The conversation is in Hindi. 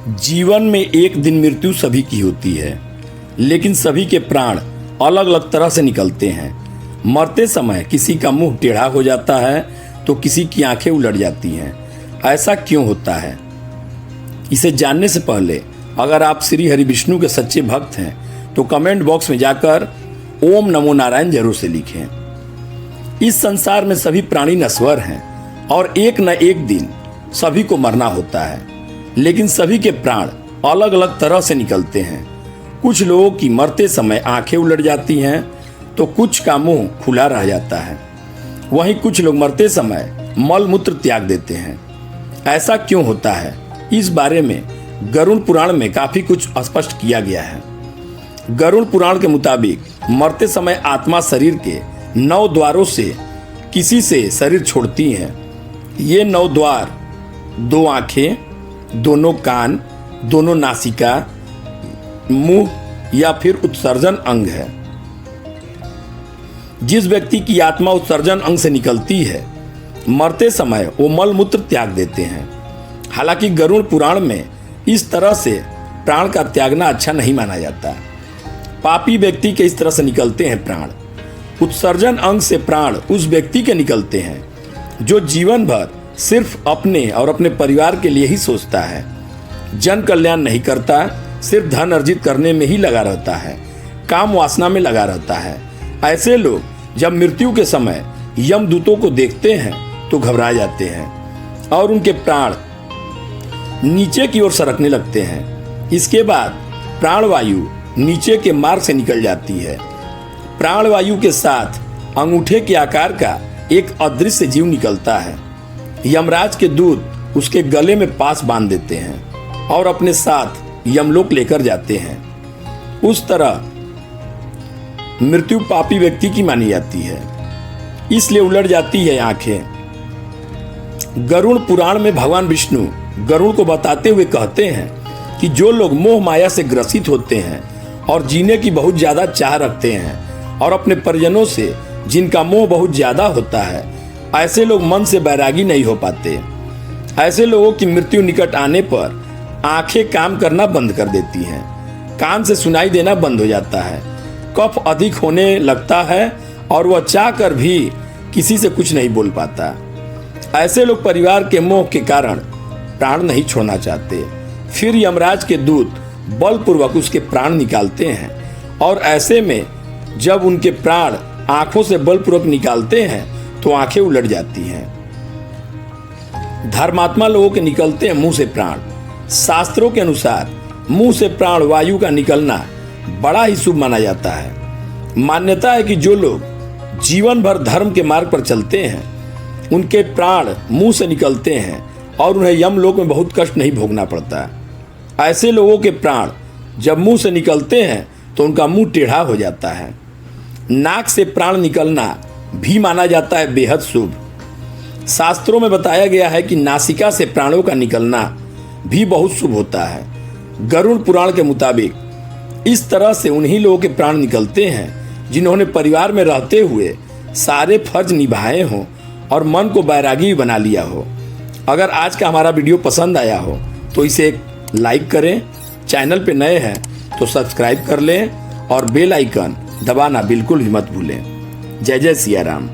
जीवन में एक दिन मृत्यु सभी की होती है, लेकिन सभी के प्राण अलग अलग तरह से निकलते हैं। मरते समय किसी का मुंह टेढ़ा हो जाता है तो किसी की आंखें उलट जाती हैं। ऐसा क्यों होता है? इसे जानने से पहले अगर आप श्री हरि विष्णु के सच्चे भक्त हैं तो कमेंट बॉक्स में जाकर ओम नमो नारायण जरूर से लिखें। इस संसार में सभी प्राणी नश्वर हैं और एक न एक दिन सभी को मरना होता है, लेकिन सभी के प्राण अलग अलग तरह से निकलते हैं। कुछ लोगों की मरते समय आंखें उलट जाती हैं तो कुछ का मुंह खुला रह जाता है। वहीं कुछ लोग मरते समय मल मूत्र त्याग देते हैं। ऐसा क्यों होता है, इस बारे में गरुड़ पुराण में काफी कुछ स्पष्ट किया गया है। गरुड़ पुराण के मुताबिक मरते समय आत्मा शरीर के 9 द्वारों से किसी से शरीर छोड़ती है। ये 9 द्वार 2 आंखें, दोनों कान, दोनों नासिका, मुंह या फिर उत्सर्जन अंग है। जिस व्यक्ति की आत्मा उत्सर्जन अंग से निकलती है, मरते समय वो मल मूत्र त्याग देते हैं। हालांकि गरुड़ पुराण में इस तरह से प्राण का त्यागना अच्छा नहीं माना जाता। पापी व्यक्ति के इस तरह से निकलते हैं प्राण। उत्सर्जन अंग से प्राण उस व्यक्ति के निकलते हैं जो जीवन भर सिर्फ अपने और अपने परिवार के लिए ही सोचता है, जन कल्याण नहीं करता, सिर्फ धन अर्जित करने में ही लगा रहता है, काम वासना में लगा रहता है। ऐसे लोग जब मृत्यु के समय यमदूतों को देखते हैं तो घबरा जाते हैं और उनके प्राण नीचे की ओर सरकने लगते हैं। इसके बाद प्राणवायु नीचे के मार्ग से निकल जाती है। प्राणवायु के साथ अंगूठे के आकार का एक अदृश्य जीव निकलता है। यमराज के दूत उसके गले में पास बांध देते हैं और अपने साथ यमलोक लेकर जाते हैं। उस तरह मृत्यु पापी व्यक्ति की मानी जाती है, इसलिए उलट जाती है आंखें। गरुड़ पुराण में भगवान विष्णु गरुड़ को बताते हुए कहते हैं कि जो लोग मोह माया से ग्रसित होते हैं और जीने की बहुत ज्यादा चाह रखते हैं और अपने परिजनों से जिनका मोह बहुत ज्यादा होता है, ऐसे लोग मन से बैरागी नहीं हो पाते। ऐसे लोगों की मृत्यु निकट आने पर आंखें काम करना बंद कर देती हैं, कान से सुनाई देना बंद हो जाता है, कफ अधिक होने लगता है और वह चाह कर भी किसी से कुछ नहीं बोल पाता। ऐसे लोग परिवार के मोह के कारण प्राण नहीं छोड़ना चाहते। फिर यमराज के दूत बलपूर्वक उसके प्राण निकालते हैं और ऐसे में जब उनके प्राण आंखों से बलपूर्वक निकालते हैं तो आंखें उलट जाती हैं। धर्मात्मा लोगों के निकलते हैं मुंह से प्राण। शास्त्रों के अनुसार मुंह से प्राण वायु का निकलना बड़ा ही शुभ माना जाता है। मान्यता है कि जो लोग जीवन भर धर्म के मार्ग पर चलते हैं उनके प्राण मुंह से निकलते हैं और उन्हें यमलोक में बहुत कष्ट नहीं भोगना पड़ता। ऐसे लोगों के प्राण जब मुंह से निकलते हैं तो उनका मुंह टेढ़ा हो जाता है। नाक से प्राण निकलना भी माना जाता है बेहद शुभ। शास्त्रों में बताया गया है कि नासिका से प्राणों का निकलना भी बहुत शुभ होता है। गरुड़ पुराण के मुताबिक इस तरह से उन्हीं लोगों के प्राण निकलते हैं जिन्होंने परिवार में रहते हुए सारे फर्ज निभाए हों और मन को बैरागी बना लिया हो। अगर आज का हमारा वीडियो पसंद आया हो तो इसे एक लाइक करें, चैनल पे नए हैं तो सब्सक्राइब कर लें और बेल आइकन दबाना बिल्कुल भी मत भूलें। जय जय सिया राम।